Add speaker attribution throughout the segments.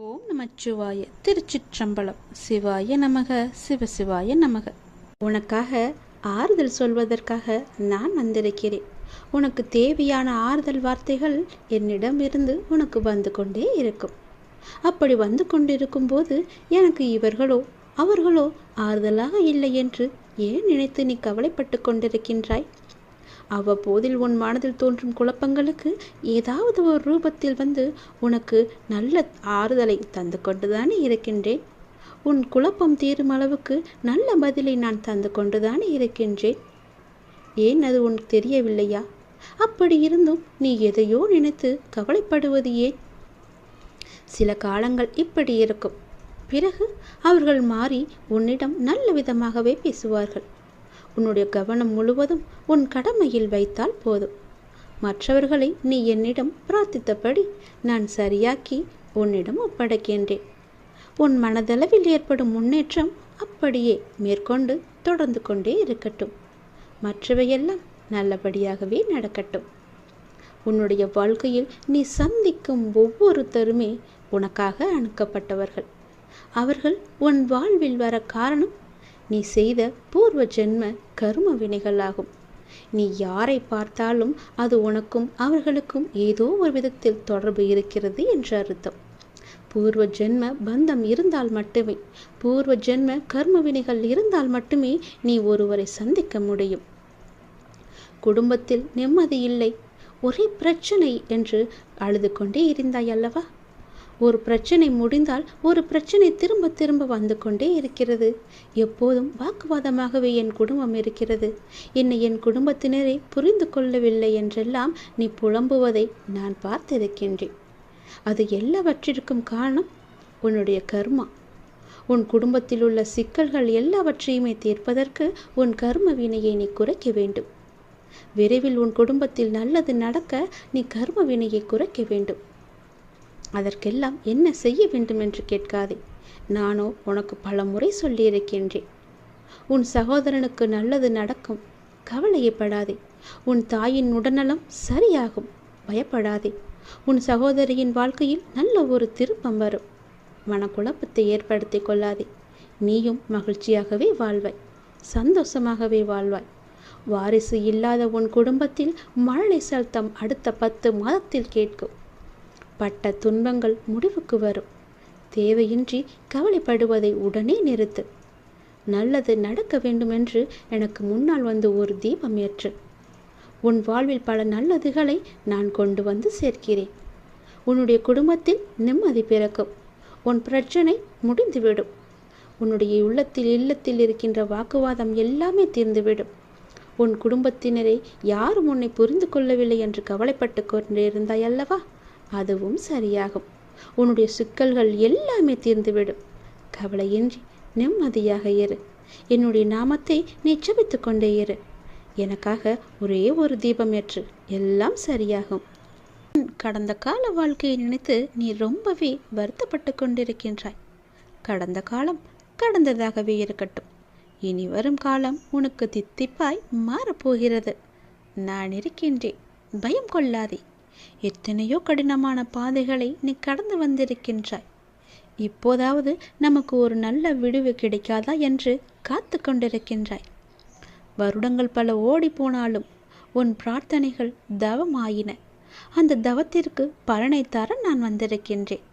Speaker 1: ஓம் நமச்சிவாய. திருச்சிற்றம்பலம். சிவாய நமக, சிவசிவாய நமக. உனக்காக ஆறுதல் சொல்வதற்காக நான் வந்திருக்கிறேன். உனக்கு தேவையான ஆறுதல் வார்த்தைகள் என்னிடம் இருந்து உனக்கு வந்து கொண்டே இருக்கும். அப்படி வந்து கொண்டிருக்கும் போது எனக்கு இவர்களோ அவர்களோ ஆறுதலாக இல்லை என்று ஏன் நினைத்து நீ கவலைப்பட்டு கொண்டிருக்கின்றாய்? அவ்வப்போதில் உன் மனதில் தோன்றும் குழப்பங்களுக்கு ஏதாவது ஒரு ரூபத்தில் வந்து உனக்கு நல்ல ஆறுதலை தந்து கொண்டுதானே இருக்கின்றேன். உன் குழப்பம் தீரும் அளவுக்கு நல்ல பதிலை நான் தந்து கொண்டுதானே இருக்கின்றேன். ஏன் அது உனக்கு தெரியவில்லையா? அப்படி இருந்தும் நீ எதையோ நினைத்து கவலைப்படுவது ஏன்? சில காலங்கள் இப்படி இருக்கும். பிறகு அவர்கள் மாறி உன்னிடம் நல்ல விதமாகவே பேசுவார்கள். உன்னுடைய கவனம் முழுவதும் உன் கடமையில் வைத்தால் போதும். மற்றவர்களை நீ என்னிடம் பிரார்த்தித்தபடி நான் சரியாக்கி உன்னிடம் ஒப்படைக்கின்றேன். உன் மனதளவில் ஏற்படும் முன்னேற்றம் அப்படியே மேற்கொண்டு தொடர்ந்து கொண்டே இருக்கட்டும். மற்றவையெல்லாம் நல்லபடியாகவே நடக்கட்டும். உன்னுடைய வாழ்க்கையில் நீ சந்திக்கும் ஒவ்வொருத்தருமே உனக்காக அனுப்பப்பட்டவர்கள். அவர்கள் உன் வாழ்வில் வர காரணம் நீ செய்த பூர்வ ஜென்ம கர்ம வினைகளாகும். நீ யாரை பார்த்தாலும் அது உனக்கும் அவர்களுக்கும் ஏதோ ஒரு விதத்தில் தொடர்பு இருக்கிறது என்று அர்த்தம். பூர்வ ஜென்ம பந்தம் இருந்தால் மட்டுமே, பூர்வ ஜென்ம கர்ம வினைகள் இருந்தால் மட்டுமே நீ ஒருவரை சந்திக்க முடியும். குடும்பத்தில் நிம்மதி இல்லை, ஒரே பிரச்சனை என்று அழுது கொண்டே இருந்தாய் அல்லவா? ஒரு பிரச்சனை முடிந்தால் ஒரு பிரச்சனை திரும்ப திரும்ப வந்து கொண்டே இருக்கிறது. எப்போதும் வாக்குவாதமாகவே என் குடும்பம் இருக்கிறது, என்னை என் குடும்பத்தினரே புரிந்து கொள்ளவில்லை என்றெல்லாம் நீ புலம்புவதை நான் பார்த்திருக்கின்றேன். அது எல்லாவற்றிற்கும் காரணம் உன்னுடைய கர்மா. உன் குடும்பத்தில் உள்ள சிக்கல்கள் எல்லாவற்றையுமே தீர்ப்பதற்கு உன் கர்ம வினையை நீ குறைக்க வேண்டும். விரைவில் உன் குடும்பத்தில் நல்லது நடக்க நீ கர்ம வினையை குறைக்க வேண்டும். அதற்கெல்லாம் என்ன செய்ய வேண்டும் என்று கேட்காதே. நானோ உனக்கு பல முறை சொல்லியிருக்கின்றேன். உன் சகோதரனுக்கு நல்லது நடக்கும், கவலையப்படாதே. உன் தாயின் உடல்நலம் சரியாகும், பயப்படாதே. உன் சகோதரியின் வாழ்க்கையில் நல்ல ஒரு திருப்பம் வரும். மனக்குழப்பத்தை ஏற்படுத்தி கொள்ளாதே. நீயும் மகிழ்ச்சியாகவே வாழ்வாய், சந்தோஷமாகவே வாழ்வாய். வாரிசு இல்லாத உன் குடும்பத்தில் மழலை சத்தம் அடுத்த 10 மாதத்தில் கேட்கும். பட்ட துன்பங்கள் முடிவுக்கு வரும். தேவையின்றி கவலைப்படுவதை உடனே நிறுத்து. நல்லது நடக்க வேண்டுமென்று எனக்கு முன்னால் வந்து ஒரு தீபம் ஏற்று. உன் வாழ்வில் பல நல்லதுகளை நான் கொண்டு வந்து சேர்க்கிறேன். உன்னுடைய குடும்பத்தில் நிம்மதி பிறக்கும். உன் பிரச்சனை முடிந்துவிடும். உன்னுடைய இல்லத்தில் இருக்கின்ற வாக்குவாதம் எல்லாமே தீர்ந்துவிடும். உன் குடும்பத்தினரை யாரும் உன்னை புரிந்து கொள்ளவில்லை என்று கவலைப்பட்டு கொண்டிருந்தாய் அல்லவா? அதுவும் சரியாகும். உன்னுடைய சிக்கல்கள் எல்லாமே தீர்ந்துவிடும். கவலையின்றி நிம்மதியாக இரு. என்னுடைய நாமத்தை நீ ஜெபித்து கொண்டே இரு. எனக்காக ஒரே ஒரு தீபம் ஏற்று, எல்லாம் சரியாகும். கடந்த கால வாழ்க்கையை நினைத்து நீ ரொம்பவே வருத்தப்பட்டு கொண்டிருக்கின்றாய். கடந்த காலம் கடந்ததாகவே இருக்கட்டும். இனி வரும் காலம் உனக்கு தித்திப்பாய் மாறப்போகிறது. நான் இருக்கின்றேன், பயம் கொள்ளாதே. எத்தனையோ கடினமான பாதைகளை நீ கடந்து வந்திருக்கின்றாய். இப்போதாவது நமக்கு ஒரு நல்ல விடுவு கிடைக்காதா என்று காத்து கொண்டிருக்கின்றாய். வருடங்கள் பல ஓடி போனாலும் உன் பிரார்த்தனைகள் தவமாயின. அந்த தவத்திற்கு பலனை தர நான் வந்திருக்கின்றேன்.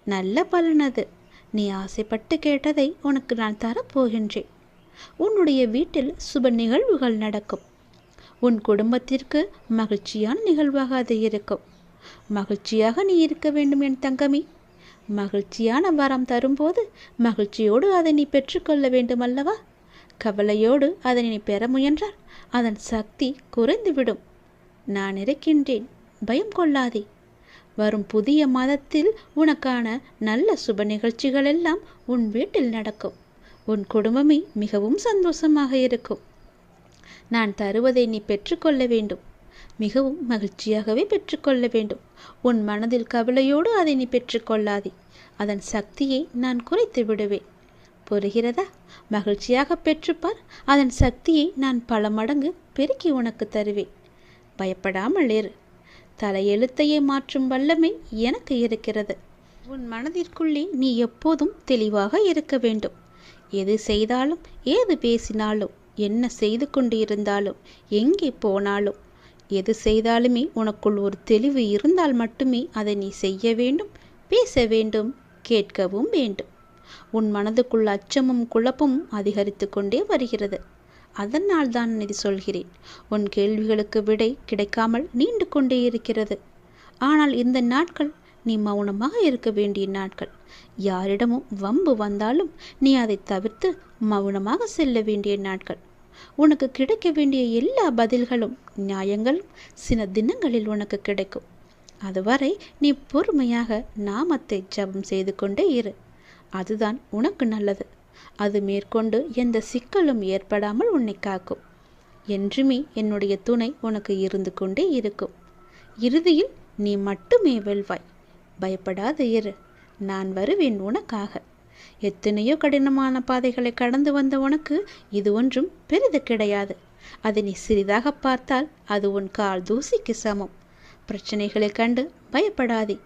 Speaker 1: நல்ல பலனது. நீ ஆசைப்பட்டு கேட்டதை உனக்கு நான் தரப்போகின்றேன். உன்னுடைய வீட்டில் சுப நிகழ்வுகள் நடக்கும். உன் குடும்பத்திற்கு மகிழ்ச்சியான நிகழ்வாக அது இருக்கும். மகிழ்ச்சியாக நீ இருக்க வேண்டும் என் தங்கமே. மகிழ்ச்சியான வரம் தரும்போது மகிழ்ச்சியோடு அதை நீ பெற்றுக்கொள்ள வேண்டும் அல்லவா? கவலையோடு அதை நீ பெற முயன்றால் அதன் சக்தி குறைந்துவிடும். நான் இருக்கின்றேன், பயம் கொள்ளாதே. வரும் புதிய மாதத்தில் உனக்கான நல்ல சுப நிகழ்ச்சிகள் எல்லாம் உன் வீட்டில் நடக்கும். உன் குடும்பமே மிகவும் சந்தோஷமாக இருக்கும். நான் தருவதை நீ பெற்றுக்கொள்ள வேண்டும். மிகவும் மகிழ்ச்சியாகவே பெற்றுக்கொள்ள வேண்டும். உன் மனதில் கவலையோடு அதை நீ பெற்றுக்கொள்ளாதே. அதன் சக்தியை நான் குறைத்து விடுவேன். புரிகிறதா? மகிழ்ச்சியாக பெற்றுப்பார். அதன் சக்தியை நான் பல மடங்கு பெருக்கி உனக்கு தருவேன். பயப்படாமல் இரு. தலையெழுத்தையே மாற்றும் வல்லமை எனக்கு இருக்கிறது. உன் மனதிற்குள்ளே நீ எப்போதும் தெளிவாக இருக்க வேண்டும். எது செய்தாலும், ஏது பேசினாலும், என்ன செய்து கொண்டு இருந்தாலும், எங்கே போனாலும், எது செய்தாலுமே உனக்குள் ஒரு தெளிவு இருந்தால் மட்டுமே அதை நீ செய்ய வேண்டும், பேச வேண்டும், கேட்கவும் வேண்டும். உன் மனதுக்குள் அச்சமும் குழப்பமும் அதிகரித்து கொண்டே வருகிறது. அதனால் தான் இது சொல்கிறேன். உன் கேள்விகளுக்கு விடை கிடைக்காமல் நீண்டு கொண்டே இருக்கிறது. ஆனால் இந்த நாட்கள் நீ மௌனமாக இருக்க வேண்டிய நாட்கள். யாரிடமும் வம்பு வந்தாலும் நீ அதை தவிர்த்து மௌனமாக செல்ல வேண்டிய நாட்கள். உனக்கு கிடைக்க வேண்டிய எல்லா பதில்களும் நியாயங்களும் சில தினங்களில் உனக்கு கிடைக்கும். அதுவரை நீ பொறுமையாக நாமத்தை ஜபம் செய்து கொண்டே இரு. அதுதான் உனக்கு நல்லது. அது மேற்கொண்டு எந்த சிக்கலும் ஏற்படாமல் உன்னை காக்கும். என்றுமே என்னுடைய துணை உனக்கு இருந்து கொண்டே இருக்கும். இறுதியில் நீ மட்டுமே வெல்வாய். பயப்படாது இரு. நான் வருவேன் உனக்காக. எத்தனையோ கடினமான பாதைகளை கடந்து வந்த உனக்கு இது ஒன்றும் பெரிது கிடையாது. அதை நீ சிறிதாக பார்த்தால் அது உன் கால் தூசிக்கு சமம். பிரச்சனைகளை கண்டு பயப்படாதே.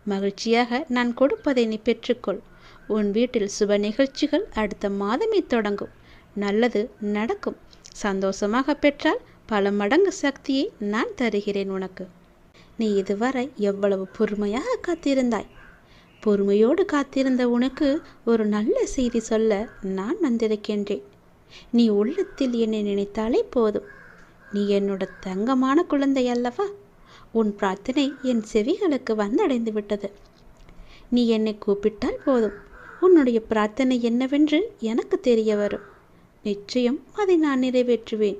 Speaker 1: மகிழ்ச்சியாக நான் கொடுப்பதை நீ பெற்றுக்கொள். உன் வீட்டில் சுப நிகழ்ச்சிகள் அடுத்த மாதமே தொடங்கும். நல்லது நடக்கும். சந்தோஷமாக பெற்றால் பல மடங்கு சக்தியை நான் தருகிறேன் உனக்கு. நீ இதுவரை எவ்வளவு பொறுமையாக காத்திருந்தாய். பொறுமையோடு காத்திருந்த உனக்கு ஒரு நல்ல செய்தி சொல்ல நான் வந்திருக்கின்றேன். நீ உள்ளத்தில் என்னை நினைத்தாலே போதும். நீ என்னோட தங்கமான குழந்தை அல்லவா? உன் பிரார்த்தனை என் செவிகளுக்கு வந்தடைந்து விட்டது. நீ என்னை கூப்பிட்டால் போதும். உன்னுடைய பிரார்த்தனை என்னவென்று எனக்கு தெரிய வரும். நிச்சயம் அதை நான் நிறைவேற்றுவேன்.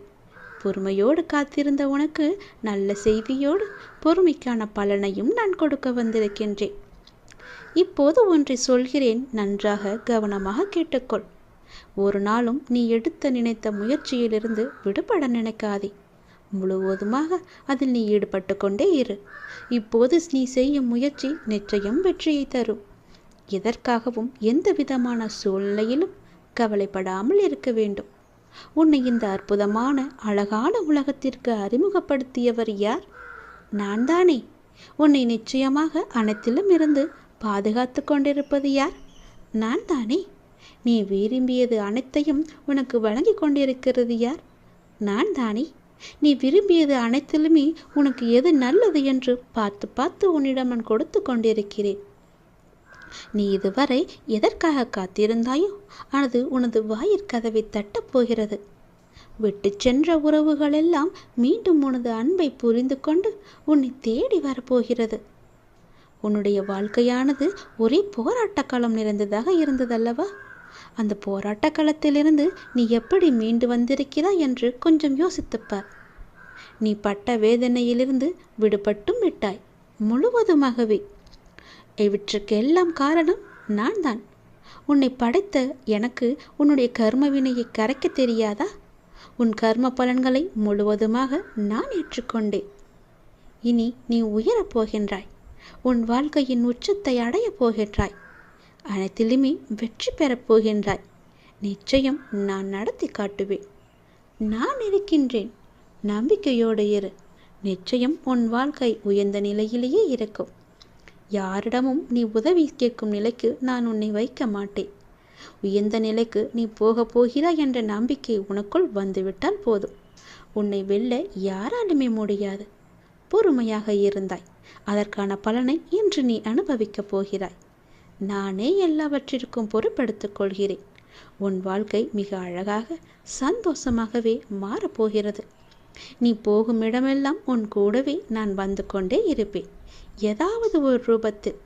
Speaker 1: பொறுமையோடு காத்திருந்த உனக்கு நல்ல செய்தியோடு பொறுமைக்கான பலனையும் நான் கொடுக்க வந்திருக்கின்றேன். இப்போது ஒன்றை சொல்கிறேன், நன்றாக கவனமாக கேட்டுக்கொள். ஒரு நாளும் நீ எடுத்த நினைத்த முயற்சியிலிருந்து விடுபட நினைக்காதே. முழுவதுமாக அதில் நீ ஈடுபட்டு கொண்டே இரு. இப்போது நீ செய்யும் முயற்சி நிச்சயம் வெற்றியை தரும். எதற்காகவும் எந்த விதமான சூழ்நிலையிலும் கவலைப்படாமல் இருக்க வேண்டும். உன்னை இந்த அற்புதமான அழகான உலகத்திற்கு அறிமுகப்படுத்தியவர் யார்? நான் தானே. உன்னை நிச்சயமாக அனைத்திலும் இருந்து பாதுகாத்து கொண்டிருப்பது யார்? நான் தானே. நீ விரும்பியது அனைத்தையும் உனக்கு வழங்கி கொண்டிருக்கிறது யார்? நான் தானே. நீ விரும்பியது அனைத்திலுமே உனக்கு எது நல்லது என்று பார்த்து பார்த்து உன்னிடம் நான் கொடுத்து கொண்டிருக்கிறேன். நீ இதுவரை எதற்காக காத்திருந்தாயோ அது உனது வாயிற்கதவை தட்டப் போகிறது. விட்டு சென்ற உறவுகளெல்லாம் மீண்டும் உனது அன்பை புரிந்து கொண்டு உன்னை தேடி வரப்போகிறது. உன்னுடைய வாழ்க்கையானது ஒரே போராட்ட களம் நிறைந்ததாக இருந்ததல்லவா? அந்த போராட்ட களத்திலிருந்து நீ எப்படி மீண்டு வந்திருக்கிறாய் என்று கொஞ்சம் யோசித்துப்பார். நீ பட்ட வேதனையிலிருந்து விடுபட்டும் விட்டாய், முழுவதுமாகவே. இவற்றுக்கெல்லாம் காரணம் நான் தான். உன்னை படைத்த எனக்கு உன்னுடைய கர்ம வினையை கரைக்க தெரியாதா? உன் கர்ம பலன்களை முழுவதுமாக நான் ஏற்றுக்கொண்டேன். இனி நீ உயரப் போகின்றாய். உன் வாழ்க்கையின் உச்சத்தை அடையப் போகின்றாய். அனைத்திலுமே வெற்றி பெறப் போகின்றாய். நிச்சயம் நான் நடத்தி காட்டுவேன். நான் இருக்கின்றேன். நம்பிக்கையோடு இரு. நிச்சயம் உன் வாழ்க்கை உயர்ந்த நிலையிலேயே இருக்கும். யாரிடமும் நீ உதவி கேட்கும் நிலைக்கு நான் உன்னை வைக்க மாட்டேன். உயர்ந்த நிலைக்கு நீ போகப் போகிறாய் என்ற நம்பிக்கை உனக்குள் வந்துவிட்டால் போதும். உன்னை வெல்ல யாராலுமே முடியாது. பொறுமையாக இருந்தாய். அதற்கான பலனை இன்று நீ அனுபவிக்கப் போகிறாய். நானே எல்லாவற்றிற்கும் பொறுப்பெடுத்துக் கொள்கிறேன். உன் வாழ்க்கை மிக அழகாக சந்தோஷமாகவே மாறப்போகிறது. நீ போகும் இடமெல்லாம் உன் கூடவே நான் வந்து கொண்டே இருப்பேன். ஏதாவது ஒரு ரூபத்தில்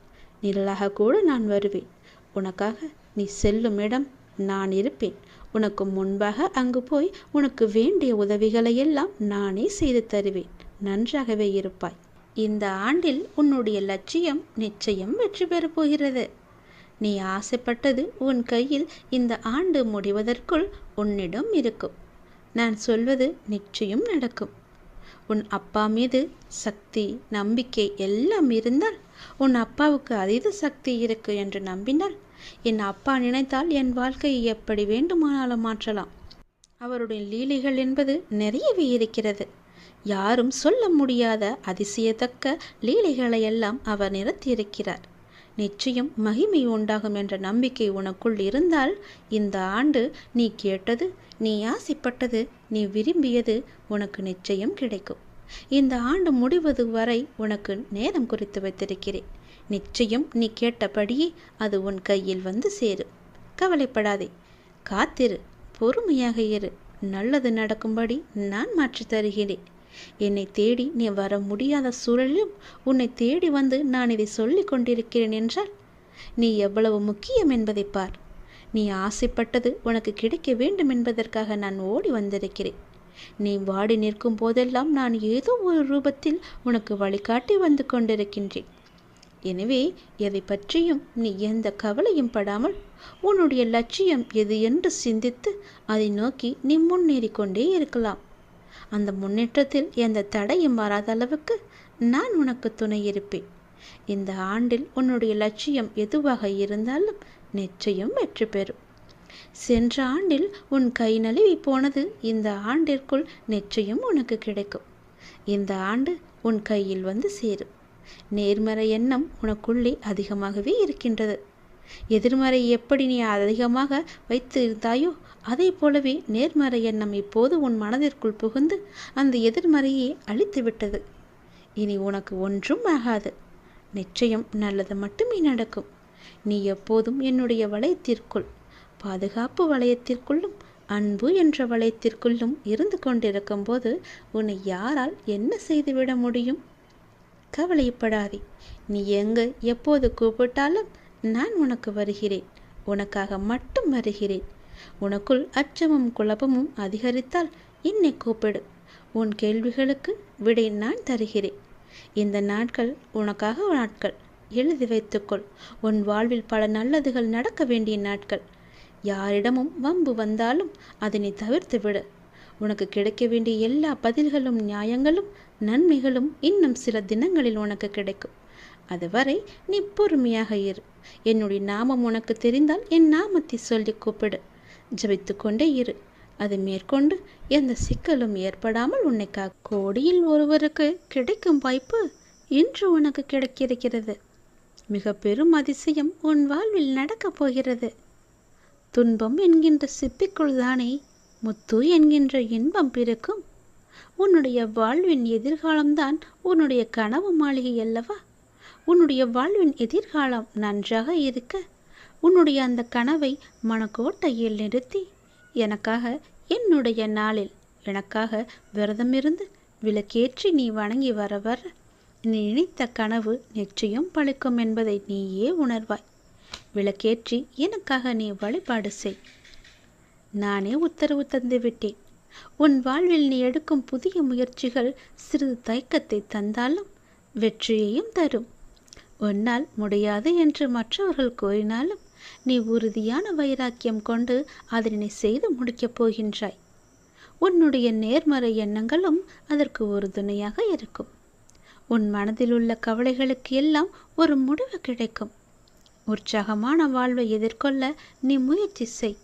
Speaker 1: நிழலாக கூட நான் வருவேன். உனக்காக நீ செல்லும் இடம் நான் இருப்பேன். உனக்கு முன்பாக அங்கு போய் உனக்கு வேண்டிய உதவிகளை எல்லாம் நானே செய்து தருவேன். நன்றாகவே இருப்பாய். இந்த ஆண்டில் உன்னுடைய லட்சியம் நிச்சயம் வெற்றி பெறப் போகிறது. நீ ஆசைப்பட்டது உன் கையில் இந்த ஆண்டு முடிவதற்குள் உன்னிடம் இருக்கும். நான் சொல்வது நிச்சயம் நடக்கும். உன் அப்பா மீது சக்தி, நம்பிக்கை எல்லாம் இருந்தால், உன் அப்பாவுக்கு அதீத சக்தி இருக்கு என்று நம்பினால், என் அப்பா நினைத்தால் என் வாழ்க்கையை எப்படி வேண்டுமானாலும் மாற்றலாம். அவருடைய லீலைகள் என்பது நிறையவே இருக்கிறது. யாரும் சொல்ல முடியாத அதிசயத்தக்க லீலைகளை எல்லாம் அவர் நிறுத்தியிருக்கிறார். நிச்சயம் மகிமை உண்டாகும் என்ற நம்பிக்கை உனக்குள் இருந்தால் இந்த ஆண்டு நீ கேட்டது, நீ ஆசைப்பட்டது, நீ விரும்பியது உனக்கு நிச்சயம் கிடைக்கும். இந்த ஆண்டு முடிவது வரை உனக்கு நேரம் குறித்து வைத்திருக்கிறேன். நிச்சயம் நீ கேட்டபடியே அது உன் கையில் வந்து சேரும். கவலைப்படாதே, காத்திரு, பொறுமையாக இரு. நல்லது நடக்கும்படி நான் மாற்றி தருகிறேன். என்னை தேடி நீ வர முடியாத சூழலிலும் உன்னை தேடி வந்து நான் இதை சொல்லிக் கொண்டிருக்கிறேன் என்றால் நீ எவ்வளவு முக்கியம் என்பதை பார். நீ ஆசைப்பட்டது உனக்கு கிடைக்க வேண்டும் என்பதற்காக நான் ஓடி வந்திருக்கிறேன். நீ வாடி நிற்கும் போதெல்லாம் நான் ஏதோ ஒரு ரூபத்தில் உனக்கு வழிகாட்டி வந்து கொண்டிருக்கின்றேன். எனவே எதை பற்றியும் நீ எந்த கவலையும் படாமல் உன்னுடைய லட்சியம் எது என்று சிந்தித்து அதை நோக்கி நீ முன்னேறி கொண்டே இருக்கலாம். அந்த முன்னேற்றத்தில் எந்த தடையும் வராத அளவுக்கு நான் உனக்கு துணை இருப்பேன். இந்த ஆண்டில் உன்னுடைய லட்சியம் எதுவாக இருந்தாலும் நிச்சயம் வெற்றி பெறும். சென்ற ஆண்டில் உன் கை நழுவி போனது இந்த ஆண்டிற்குள் நிச்சயம் உனக்கு கிடைக்கும். இந்த ஆண்டு உன் கையில் வந்து சேரும். நேர்மறை எண்ணம் உனக்குள்ளே அதிகமாகவே இருக்கின்றது. எதிர்மறை எப்படி நீ அதிகமாக வைத்து இருந்தாயோ அதே போலவே நேர்மறை எண்ணம் இப்போது உன் மனதிற்குள் புகுந்து அந்த எதிர்மறையை அழித்து விட்டது. இனி உனக்கு ஒன்றும் ஆகாது. நிச்சயம் நல்லது மட்டுமே நடக்கும். நீ எப்போதும் என்னுடைய வளையத்திற்குள், பாதுகாப்பு வளையத்திற்குள்ளும் அன்பு என்ற வளையத்திற்குள்ளும் இருந்து கொண்டிருக்கும் போது உன்னை யாரால் என்ன செய்துவிட முடியும்? கவலைப்படாதே. நீ எங்கு எப்போது கூப்பிட்டாலும் நான் உனக்கு வருகிறேன். உனக்காக மட்டும் வருகிறேன். உனக்குள் அச்சமும் குழப்பமும் அதிகரித்தால் என்னை கூப்பிடு. உன் கேள்விகளுக்கு விடை நான் தருகிறேன். இந்த நாட்கள் உனக்காக நாட்கள். எழுதி வைத்துக்கொள். உன் வாழ்வில் பல நல்லதுகள் நடக்க வேண்டிய நாட்கள். யாரிடமும் வம்பு வந்தாலும் அதனை தவிர்த்து விடு. உனக்கு கிடைக்க வேண்டிய எல்லா பதில்களும் நியாயங்களும் நன்மைகளும் இன்னும் சில தினங்களில் உனக்கு கிடைக்கும். அதுவரை நீ பொறுமையாக இரு. என்னுடைய நாமம் உனக்கு தெரிந்தால் என் நாமத்தை சொல்லி கூப்பிடு. ஜபித்து கொண்டே இரு. அது மேற்கொண்டு எந்த சிக்கலும் ஏற்படாமல் உன்னை கோடியில் ஒருவருக்கு கிடைக்கும் வாய்ப்பு இன்று உனக்கு கிடைக்கிறது. மிக பெரும் அதிசயம் உன் வாழ்வில் நடக்கப் போகிறது. துன்பம் என்கின்ற சிப்பிக்குள் தானே முத்து என்கின்ற இன்பம் பிறக்கும். உன்னுடைய வாழ்வின் எதிர்காலம்தான் உன்னுடைய கனவு மாளிகை அல்லவா? உன்னுடைய வாழ்வின் எதிர்காலம் நன்றாக இருக்க உன்னுடைய அந்த கனவை மனக்கோட்டையில் நிறுத்தி எனக்காக என்னுடைய நாளில் எனக்காக விரதமிருந்து விளக்கேற்றி நீ வணங்கி வர வர நீ நினைத்த கனவு நிச்சயம் பழிக்கும் என்பதை நீயே உணர்வாய். விளக்கேற்றி எனக்காக நீ வழிபாடு செய். நானே உத்தரவு தந்து விட்டேன். உன் வாழ்வில் நீ எடுக்கும் புதிய முயற்சிகள் சிறிது தயக்கத்தை தந்தாலும் வெற்றியையும் தரும். உன்னால் முடியாது என்று மற்றவர்கள் கூறினாலும் நீ உறுதியான வைராக்கியம் கொண்டு அதனை செய்து முடிக்கப் போகின்றாய். உன்னுடைய நேர்மறை எண்ணங்களும் அதற்கு ஒரு துணையாக இருக்கும். உன் மனதில் உள்ள கவலைகளுக்கு எல்லாம் ஒரு முடிவு கிடைக்கும். உற்சாகமான வாழ்வை எதிர்கொள்ள நீ முயற்சி செய்.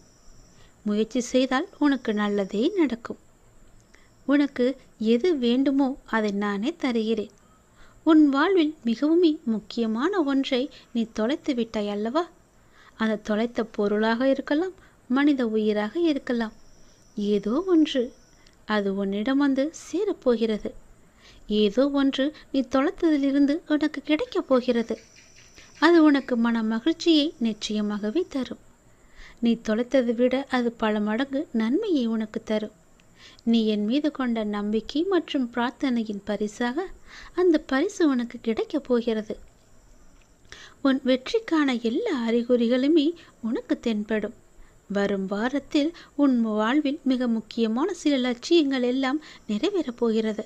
Speaker 1: முயற்சி செய்தால் உனக்கு நல்லதே நடக்கும். உனக்கு எது வேண்டுமோ அதை நானே தருகிறேன். உன் வாழ்வில் மிகவும் முக்கியமான ஒன்றை நீ தொலைத்து விட்டாய் அல்லவா? அந்த தொலைத்த பொருளாக இருக்கலாம், மனித உயிராக இருக்கலாம். ஏதோ ஒன்று அது உன்னிடம் வந்து சேரப்போகிறது. ஏதோ ஒன்று நீ தொலைத்ததிலிருந்து உனக்கு கிடைக்கப் போகிறது. அது உனக்கு மன மகிழ்ச்சியை நிச்சயமாகவே தரும். நீ தொலைத்ததை விட அது பல மடங்கு நன்மையை உனக்கு தரும். நீ என் மீது கொண்ட நம்பிக்கை மற்றும் பிரார்த்தனையின் பரிசாக அந்த பரிசு உனக்கு கிடைக்கப் போகிறது. உன் வெற்றிக்கான எல்லா அறிகுறிகளுமே உனக்கு தென்படும். வரும் வாரத்தில் உன் வாழ்வில் மிக முக்கியமான சில லட்சியங்கள் எல்லாம் நிறைவேறப் போகிறது.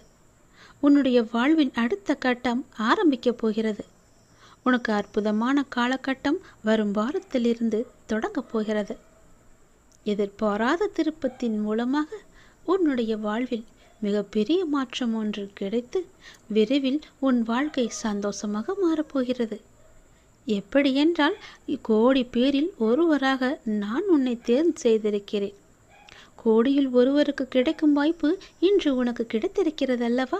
Speaker 1: உன்னுடைய வாழ்வின் அடுத்த கட்டம் ஆரம்பிக்கப் போகிறது. உனக்கு அற்புதமான காலகட்டம் வரும் வாரத்திலிருந்து தொடங்கப் போகிறது. எதிர்பாராத திருப்பத்தின் மூலமாக உன்னுடைய வாழ்வில் மிகப்பெரிய மாற்றம் ஒன்று கிடைத்து விரைவில் உன் வாழ்க்கை சந்தோஷமாக மாறப்போகிறது. எப்படி என்றால் கோடி பேரில் ஒருவராக நான் உன்னை தேர்வு செய்திருக்கிறேன். கோடியில் ஒருவருக்கு கிடைக்கும் வாய்ப்பு இன்று உனக்கு கிடைத்திருக்கிறது அல்லவா?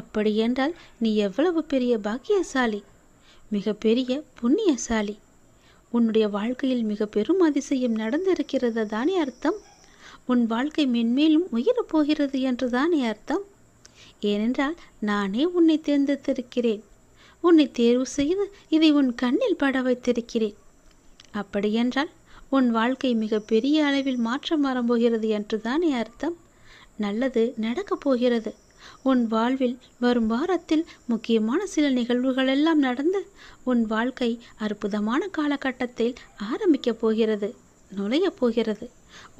Speaker 1: அப்படி என்றால் நீ எவ்வளவு பெரிய பாக்கியசாலி. மிகப்பெரிய புண்ணியசாலி. உன்னுடைய வாழ்க்கையில் மிக பெரும் அதிசயம் நடந்திருக்கிறது தானே அர்த்தம். உன் வாழ்க்கை மென்மேலும் உயரப் போகிறது என்று தானே அர்த்தம். ஏனென்றால் நானே உன்னை தேர்ந்தெடுத்திருக்கிறேன். உன்னை தேர்வு செய்து இதை உன் கண்ணில் பட வைத்திருக்கிறேன். அப்படியென்றால் உன் வாழ்க்கை மிக பெரிய அளவில் மாற்றம் வரப்போகிறது என்று தானே அர்த்தம். நல்லது நடக்கப் போகிறது. உன் வாழ்வில் வரும் வாரத்தில் முக்கியமான சில நிகழ்வுகள் எல்லாம் நடந்து உன் வாழ்க்கை அற்புதமான காலகட்டத்தில் ஆரம்பிக்கப் போகிறது, நுழையப் போகிறது.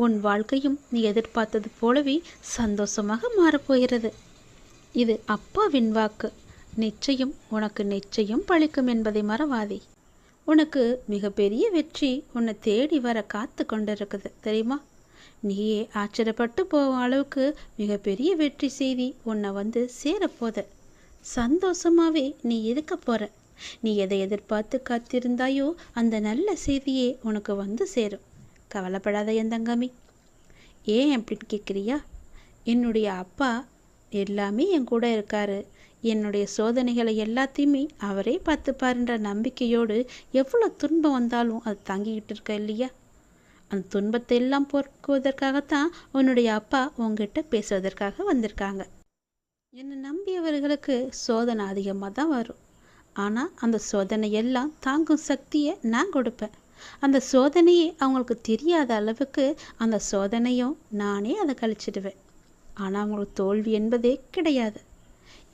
Speaker 1: உன் வாழ்க்கையும் நீ எதிர்பார்த்தது போலவே சந்தோஷமாக மாறப்போகிறது. இது அப்பாவின் வாக்கு. நிச்சயம் உனக்கு நிச்சயம் பழிக்கும் என்பதை மறவாதே. உனக்கு மிகப்பெரிய வெற்றி உன்னை தேடி வர காத்து கொண்டிருக்குது தெரியுமா. நீயே ஆச்சரியப்பட்டு போகும் அளவுக்கு மிகப்பெரிய வெற்றி செய்தி உன்னை வந்து சேரப்போத. சந்தோஷமாவே நீ இருக்க போற. நீ எதை எதிர்பார்த்து காத்திருந்தாயோ அந்த நல்ல செய்தியே உனக்கு வந்து சேரும். கவலைப்படாத என் தங்கமி. ஏன் அப்படின்னு கேட்குறியா? என்னுடைய அப்பா எல்லாமே என் கூட இருக்காரு. என்னுடைய சோதனைகளை எல்லாத்தையுமே அவரே பார்த்துப்பாருன்ற நம்பிக்கையோடு எவ்வளோ துன்பம் வந்தாலும் அது தாங்கிக்கிட்டு இருக்க இல்லையா? அந்த துன்பத்தை எல்லாம் போக்குவதற்காகத்தான் உன்னுடைய அப்பா உங்ககிட்ட பேசுவதற்காக வந்திருக்காங்க. என்னை நம்பியவர்களுக்கு சோதனை அதிகமாக தான் வரும். ஆனால் அந்த சோதனை எல்லாம் தாங்கும் சக்தியை நான் கொடுப்பேன். அந்த சோதனையே அவங்களுக்கு தெரியாத அளவுக்கு அந்த சோதனையும் நானே அதை கழிச்சிடுவேன். ஆனால் அவங்களுக்கு தோல்வி என்பதே கிடையாது.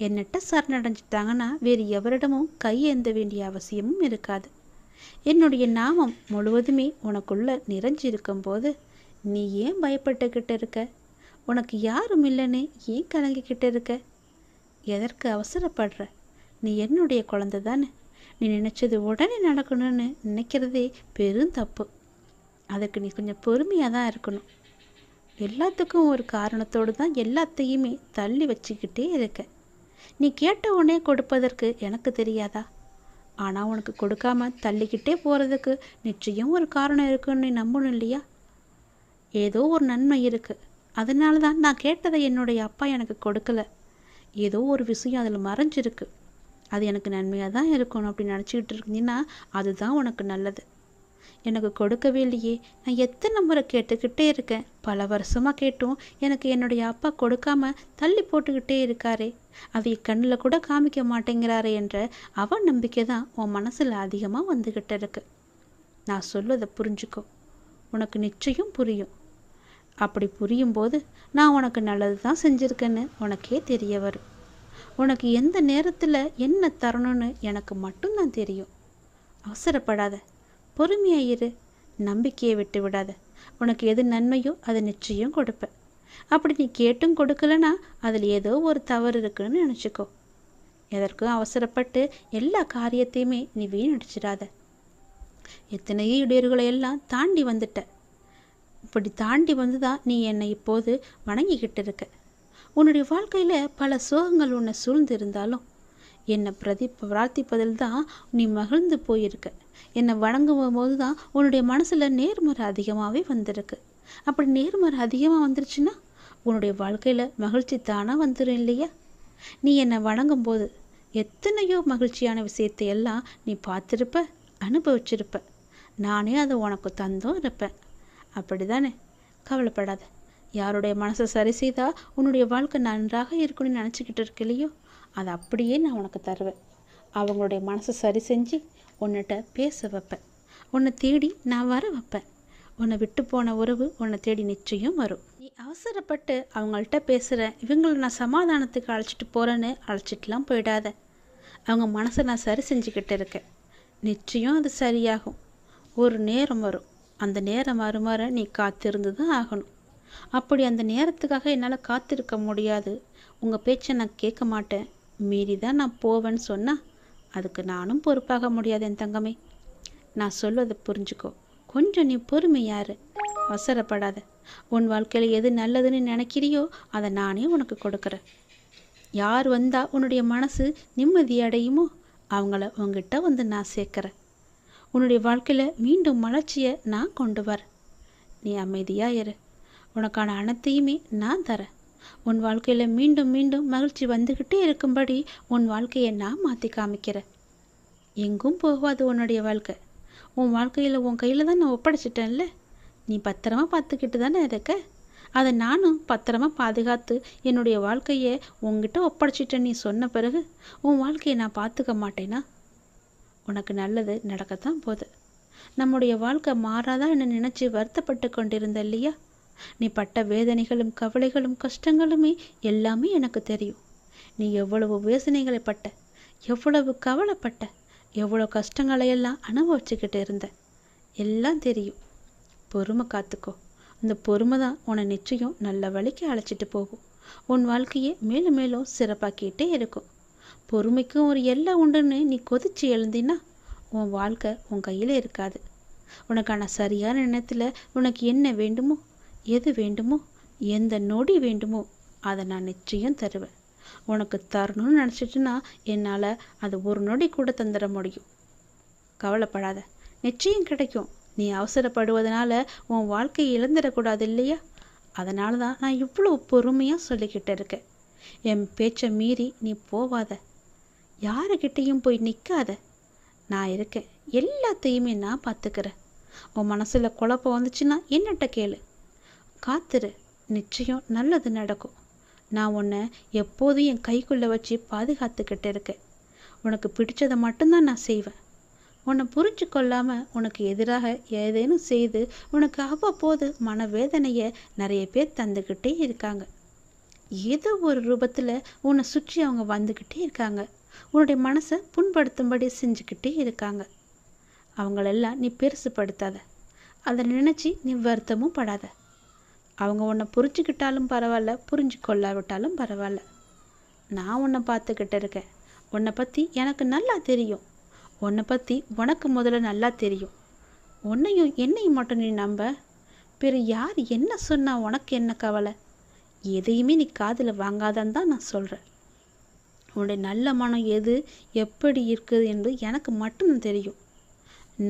Speaker 1: என்னட்ட சரணடைஞ்சிட்டாங்கன்னா வேறு எவரிடமும் கையேந்த வேண்டிய அவசியமும் இருக்காது. என்னுடைய நாமம் முழுவதுமே உனக்குள்ள நிறைஞ்சிருக்கும் போது நீ ஏன் பயப்பட்டுக்கிட்டு இருக்க? உனக்கு யாரும் இல்லைன்னு ஏன் கலங்கிக்கிட்டு இருக்க? எதற்கு அவசரப்படுற? நீ என்னுடைய குழந்தை தானே. நீ நினச்சது உடனே நடக்கணும்னு நினைக்கிறதே பெரும் தப்பு. அதுக்கு நீ கொஞ்சம் பொறுமையாக தான் இருக்கணும். எல்லாத்துக்கும் ஒரு காரணத்தோடு தான் எல்லாத்தையுமே தள்ளி வச்சுக்கிட்டே இருக்க. நீ கேட்ட உடனே கொடுப்பதற்கு எனக்கு தெரியாதா? ஆனால் உனக்கு கொடுக்காம தள்ளிக்கிட்டே போகிறதுக்கு நிச்சயம் ஒரு காரணம் இருக்குன்னு நீ நம்பணும் இல்லையா? ஏதோ ஒரு நன்மை இருக்குது. அதனால தான் நான் கேட்டதை என்னுடைய அப்பா எனக்கு கொடுக்கல. ஏதோ ஒரு விஷயம் அதில் மறைஞ்சிருக்கு. அது எனக்கு நன்மையாக தான் இருக்கணும் அப்படின்னு நினச்சிக்கிட்டு இருந்தீங்கன்னா அதுதான் உனக்கு நல்லது. எனக்கு கொடுக்கவே இல்லையே. நான் எத்தனை முறை கேட்டுக்கிட்டே இருக்கேன். பல வருஷமாக கேட்டும் எனக்கு என்னுடைய அப்பா கொடுக்காம தள்ளி போட்டுக்கிட்டே இருக்காரே, அதை கண்ணில் கூட காமிக்க மாட்டேங்கிறாரே என்ற அவன் நம்பிக்கை தான் உன் மனசில் அதிகமாக வந்துக்கிட்டு இருக்கு. நான் சொல்வதை புரிஞ்சுக்கோ. உனக்கு நிச்சயம் புரியும். அப்படி புரியும்போது நான் உனக்கு நல்லது தான் செஞ்சுருக்கேன்னு உனக்கே தெரிய வரும். உனக்கு எந்த நேரத்தில் என்ன தரணும்னு எனக்கு மட்டும்தான் தெரியும். அவசரப்படாத, பொறுமையாக இரு, நம்பிக்கையை விட்டு விடாத. உனக்கு எது நன்மையோ அதை நிச்சயம் கொடுப்பேன். அப்படி நீ கேட்டும் கொடுக்கலனா அதில் ஏதோ ஒரு தவறு இருக்குன்னு நினச்சிக்கோ. எதற்கும் அவசரப்பட்டு எல்லா காரியத்தையுமே நீ வீணடிச்சிடாத. எத்தனையோ இடையூறுகளை எல்லாம் தாண்டி வந்துட்ட. இப்படி தாண்டி வந்து தான் நீ என்னை இப்போது வணங்கிக்கிட்டு இருக்க. உன்னுடைய வாழ்க்கையில் பல சோகங்கள் உன்னை சூழ்ந்து இருந்தாலும் என்னை பிரார்த்திப்பதில் தான் நீ மகிழ்ந்து போயிருக்க. என்னை வணங்கும் போது தான் உன்னுடைய மனசில் நேர்மறை அதிகமாகவே வந்திருக்கு. அப்படி நேர்மறை அதிகமாக வந்துருச்சுன்னா உன்னுடைய வாழ்க்கையில் மகிழ்ச்சி தானாக வந்துடும் இல்லையா? நீ என்னை வணங்கும் போது எத்தனையோ மகிழ்ச்சியான விஷயத்தை எல்லாம் நீ பார்த்துருப்ப, அனுபவிச்சிருப்ப. நானே அதை உனக்கு தந்தும் இருப்பேன். அப்படி தானே? கவலைப்படாத. யாருடைய மனசை சரி செய்தால் உன்னுடைய வாழ்க்கை நன்றாக இருக்குன்னு நினச்சிக்கிட்டு இருக்கலையோ அதை அப்படியே நான் உனக்கு தருவேன். அவங்களுடைய மனசை சரி செஞ்சு உன்னிட்ட பேச வைப்பேன். உன்னை தேடி நான் வர வைப்பேன். உன்னை விட்டு போன உறவு உன்னை தேடி நிச்சயம் வரும். நீ அவசரப்பட்டு அவங்கள்ட்ட பேசுகிற, இவங்களை நான் சமாதானத்துக்கு அழைச்சிட்டு போகிறேன்னு அழைச்சிட்டுலாம் போயிடாத. அவங்க மனசை நான் சரி செஞ்சுக்கிட்டு இருக்கேன். நிச்சயம் அது சரியாகும். ஒரு நேரம் வரும். அந்த நேரம் வருமாற நீ காத்திருந்து தான் ஆகணும். அப்படி அந்த நேரத்துக்காக என்னால் காத்திருக்க முடியாது, உங்கள் பேச்சை நான் கேட்க மாட்டேன், மீறி தான் நான் போவேன்னு சொன்னால் அதுக்கு நானும் பொறுப்பாக முடியாது என் தங்கமே. நான் சொல்வதை புரிஞ்சுக்கோ. கொஞ்சம் நீ பொறுமையாரு, அவசரப்படாத. உன் வாழ்க்கையில் எது நல்லதுன்னு நினைக்கிறியோ அதை நானே உனக்கு கொடுக்குறேன். யார் வந்தால் உன்னுடைய மனசு நிம்மதி அடையுமோ அவங்கள உங்ககிட்ட வந்து நான் சேர்க்குறேன். உன்னுடைய வாழ்க்கையில் மீண்டும் மலர்ச்சியை நான் கொண்டு வரேன். நீ அமைதியாக இரு. உனக்கான அனைத்தையுமே நான் தரேன். உன் வாழ்க்கையில் மீண்டும் மீண்டும் மகிழ்ச்சி வந்துக்கிட்டே இருக்கும்படி உன் வாழ்க்கையை நான் மாற்றி காமிக்கிறேன். எங்கும் போகாது உன்னுடைய வாழ்க்கை. உன் வாழ்க்கையில் உன் கையில் தான் நான் ஒப்படைச்சிட்டேன்ல. நீ பத்திரமா பார்த்துக்கிட்டு தானே இருக்க. அதை நானும் பத்திரமா பாதுகாத்து என்னுடைய வாழ்க்கையை உன்கிட்ட ஒப்படைச்சிட்டேன். நீ சொன்ன பிறகு உன் வாழ்க்கையை நான் பார்த்துக்க மாட்டேனா? உனக்கு நல்லது நடக்கத்தான் போகுது. நம்முடைய வாழ்க்கை மாறாதா என்ன நினச்சி வருத்தப்பட்டு கொண்டிருந்த இல்லையா? நீ பட்ட வேதனைகளும் கவலைகளும் கஷ்டங்களுமே எல்லாமே எனக்கு தெரியும். நீ எவ்வளவு வேதனைகளை பட்ட, எவ்வளவு கவலைப்பட்ட, எவ்வளோ கஷ்டங்களையெல்லாம் அனுபவிச்சுக்கிட்டு இருந்த, எல்லாம் தெரியும். பொறுமை காத்துக்கோ. அந்த பொறுமை தான் உன்னை நிச்சயம் நல்ல வழிக்கு அழைச்சிட்டு போகும். உன் வாழ்க்கையை மேலும் மேலும் சிறப்பாக்கிட்டே இருக்கும். பொறுமைக்கும் ஒரு எல்லை உண்டுன்னு நீ கொதிச்சு எழுந்தினா உன் வாழ்க்கை உன் கையில் இருக்காது. உனக்கான சரியான நேரத்தில் உனக்கு என்ன வேண்டுமோ, எது வேண்டுமோ, எந்த நொடி வேண்டுமோ அதை நான் நிச்சயம் தருவேன். உனக்கு தரணும்னு நினச்சிட்டுனா என்னால் அது ஒரு நொடி கூட தந்துட முடியும். கவலைப்படாத, நிச்சயம் கிடைக்கும். நீ அவசரப்படுவதனால உன் வாழ்க்கையை இழந்துடக்கூடாது இல்லையா? அதனால தான் நான் இவ்வளோ பொறுமையாக சொல்லிக்கிட்டு இருக்கேன். என் பேச்சை மீறி நீ போவாத, யாருக்கிட்டேயும் போய் நிற்காத. நான் இருக்கேன், எல்லாத்தையுமே நான் பார்த்துக்கிறேன். உன் மனசில் குழப்பம் வந்துச்சுன்னா என்னட்ட கேளு. காத்துரு, நிச்சயம் நல்லது நடக்கும். நான் உன்னை எப்போதும் என் கைக்குள்ளே வச்சு பாதுகாத்துக்கிட்டு இருக்கேன். உனக்கு பிடிச்சதை மட்டும்தான் நான் செய்வேன். உன்னை புரிஞ்சு கொள்ளாமல் உனக்கு எதிராக ஏதேனும் செய்து உனக்கு அவ்வப்போது மனவேதனையை நிறைய பேர் தந்துக்கிட்டே இருக்காங்க. ஏதோ ஒரு ரூபத்தில் உன்னை சுற்றி அவங்க வந்துக்கிட்டே இருக்காங்க. உன்னுடைய மனசை புண்படுத்தும்படி செஞ்சுக்கிட்டே இருக்காங்க. அவங்களெல்லாம் நீ பெருசுப்படுத்தாத. அதை நினச்சி நீ வருத்தமும் படாத. அவங்க உன்னை புரிஞ்சுக்கிட்டாலும் பரவாயில்ல, புரிஞ்சு கொள்ளாவிட்டாலும் பரவாயில்ல. நான் உன்னை பார்த்துக்கிட்டு இருக்கேன். உன்னை பற்றி எனக்கு நல்லா தெரியும். உன்னை பற்றி உனக்கு முதல்ல நல்லா தெரியும். உன்னையும் என்னையும் மட்டும் நீ நம்ப. பிற யார் என்ன சொன்னால் உனக்கு என்ன கவலை? எதையுமே நீ காதில் வாங்காதான்னு தான் நான் சொல்கிறேன். உன்னுடைய நல்ல மனம் எது எப்படி இருக்குது என்று எனக்கு மட்டும் தெரியும்.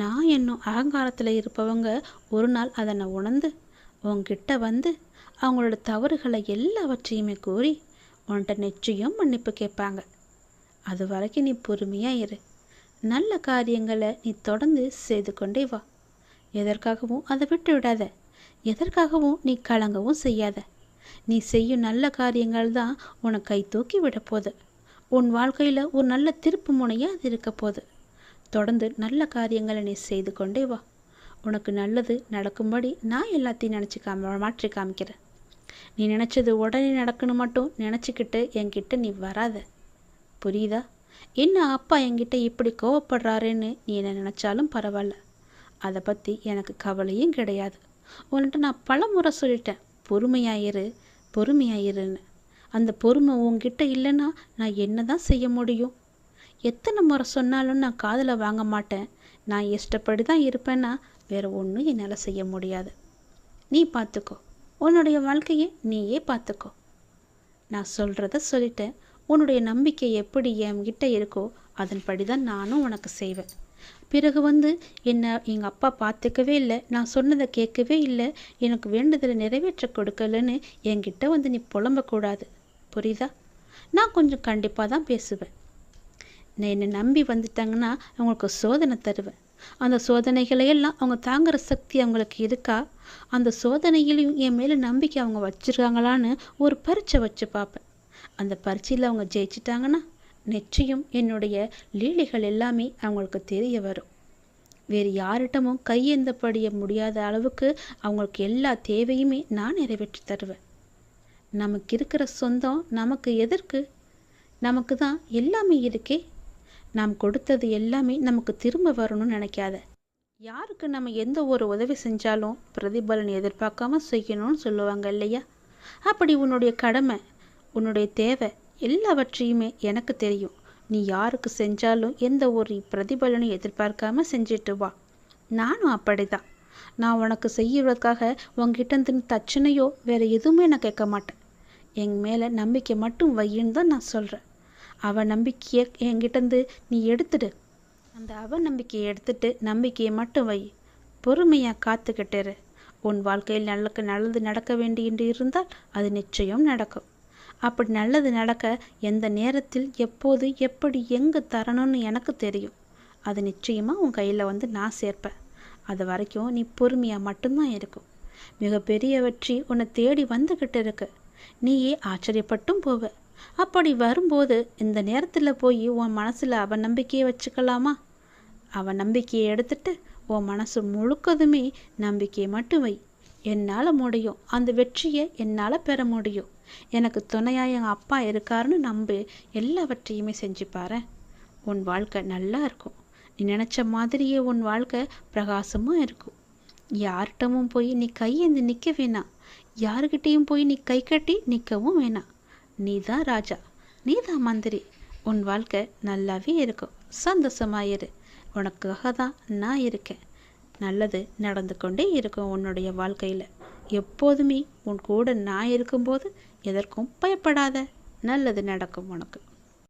Speaker 1: நான் என்னும் அகங்காரத்தில் இருப்பவங்க ஒரு நாள் அதை நான் உணர்ந்து உன்கிட்ட வந்து அவங்களோட தவறுகளை எல்லாவற்றையுமே கூறி உன்கிட்ட நிச்சயம் மன்னிப்பு கேட்பாங்க. அது வரைக்கும் நீ பொறுமையாக இரு. நல்ல காரியங்களை நீ தொடர்ந்து செய்து கொண்டே வா. எதற்காகவும் அதை விட்டு விடாத. எதற்காகவும் நீ கலங்கவும் செய்யாத. நீ செய்யும் நல்ல காரியங்கள் தான் உன்னை கை தூக்கி விட போகுது. உன் வாழ்க்கையில் ஒரு நல்ல திருப்பு முனையாக அது இருக்க போகுது. தொடர்ந்து நல்ல காரியங்களை நீ செய்து கொண்டே வா. உனக்கு நல்லது நடக்கும்படி நான் எல்லாத்தையும் நினச்சி மாற்றி காமிக்கிறேன். நீ நினச்சது உடனே நடக்கணும் மட்டும் நினச்சிக்கிட்டு என்கிட்ட நீ வராத. புரியுதா? என்ன அப்பா என்கிட்ட இப்படி கோவப்படுறாருன்னு நீ என்ன நினச்சாலும் பரவாயில்ல. அதை பற்றி எனக்கு கவலையும் கிடையாது. உன்கிட்ட நான் பல முறை சொல்லிட்டேன், பொறுமையாயிரு பொறுமையாயிருன்னு. அந்த பொறுமை உன்கிட்ட இல்லைன்னா நான் என்ன தான் செய்ய முடியும்? எத்தனை முறை சொன்னாலும் நான் காதில் வாங்க மாட்டேன். நான் இஷ்டப்படி தான் இருப்பேன்னா வேறு ஒன்றும் என்னால் செய்ய முடியாது. நீ பார்த்துக்கோ. உன்னுடைய வாழ்க்கையை நீயே பார்த்துக்கோ. நான் சொல்கிறத சொல்லிட்டேன். உன்னுடைய நம்பிக்கை எப்படி என்கிட்ட இருக்கோ அதன்படி தான் நானும் உனக்கு செய்வேன். பிறகு என்னை எங்கள் அப்பா பார்த்துக்கவே இல்லை, நான் சொன்னதை கேட்கவே இல்லை, எனக்கு வேண்டுதலை நிறைவேற்ற கொடுக்கலன்னு என்கிட்ட நீ புலம்பக்கூடாது. புரியுதா? நான் கொஞ்சம் கண்டிப்பாக தான் பேசுவேன். நான் என்னை நம்பி வந்துட்டாங்கன்னா அவங்களுக்கு சோதனை தருவேன். அந்த சோதனைகளையெல்லாம் அவங்க தாங்குகிற சக்தி அவங்களுக்கு இருக்கா, அந்த சோதனையிலையும் என் மேலே நம்பிக்கை அவங்க வச்சுருக்காங்களான்னு ஒரு பரீட்சை வச்சு பார்ப்பேன். அந்த பரீட்சையில் அவங்க ஜெயிச்சிட்டாங்கன்னா நிச்சயம் என்னுடைய லீலைகள் எல்லாமே அவங்களுக்கு தெரிய வரும். வேறு யார்கிட்டமும் கையேந்தப்படிய முடியாத அளவுக்கு அவங்களுக்கு எல்லா தேவையுமே நான் நிறைவேற்றி தருவேன். நமக்கு இருக்கிற சொந்தம் நமக்கு எதற்கு? நமக்கு தான் எல்லாமே இருக்கே. நாம் கொடுத்தது எல்லாமே நமக்கு திரும்ப வரணும்னு நினைக்காத. யாருக்கு நம்ம எந்த ஒரு உதவி செஞ்சாலும் பிரதிபலன் எதிர்பார்க்காம செய்யணும்னு சொல்லுவாங்க இல்லையா? அப்படி உன்னுடைய கடமை, உன்னுடைய தேவை எல்லாவற்றையுமே எனக்கு தெரியும். நீ யாருக்கு செஞ்சாலும் எந்த ஒரு பிரதிபலனும் எதிர்பார்க்காம செஞ்சுட்டு வா. நானும் அப்படிதான். நான் உனக்கு செய்யறதுக்காக உங்ககிட்ட தச்சனையோ வேறு எதுவுமே நான் கேட்க மாட்டேன். என் மேலே நம்பிக்கை மட்டும் வையின்னு தான் நான் சொல்கிறேன். அவன் நம்பிக்கையை என்கிட்டேருந்து நீ எடுத்துடு. அந்த அவன் நம்பிக்கையை எடுத்துட்டு நம்பிக்கையை மட்டும் வை. பொறுமையாக காத்துக்கிட்டேரு. உன் வாழ்க்கையில் நல்லது நடக்க வேண்டியது இருந்தால் அது நிச்சயம் நடக்கும். அப்படி நல்லது நடக்க எந்த நேரத்தில் எப்போது எப்படி எங்கே தரணும்னு எனக்கு தெரியும். அது நிச்சயமாக உன் கையில் வந்து நான் சேர்ப்பேன். அது வரைக்கும் நீ பொறுமையாக மட்டும்தான் இருக்கும். மிகப்பெரிய வெற்றி உன்னை தேடி வந்துக்கிட்டு இருக்கு. நீயே ஆச்சரியப்பட்டும் போவ. அப்படி வரும்போது இந்த நேரத்தில் போய் உன் மனசில் அவன் நம்பிக்கையை வச்சுக்கலாமா? அவன் நம்பிக்கையை எடுத்துட்டு உன் மனசு முழுக்கதுமே நம்பிக்கையை மட்டும் வை. என்னால் முடியும், அந்த வெற்றியை என்னால் பெற முடியும், எனக்கு துணையாக எங்கள் அப்பா இருக்காருன்னு நம்பி எல்லாவற்றையுமே செஞ்சு பாரு. உன் வாழ்க்கை நல்லா இருக்கும். நீ நினச்ச மாதிரியே உன் வாழ்க்கை பிரகாசமாக இருக்கும். யார்கிட்டமும் போய் நீ கையேந்தி நிற்க வேணாம். யாருக்கிட்டேயும் போய் நீ கை கட்டி நிற்கவும் வேணாம். நீ தான் ராஜா, நீ தான் மந்திரி. உன் வாழ்க்கை நல்லாவே இருக்கும். சந்தோஷமாயிரு. உனக்காக தான் நான் இருக்கேன். நல்லது நடந்து கொண்டே இருக்கும் உன்னுடைய வாழ்க்கையில். எப்போதுமே உன் கூட நான் இருக்கும்போது எதற்கும் பயப்படாத. நல்லது நடக்கும் உனக்கு.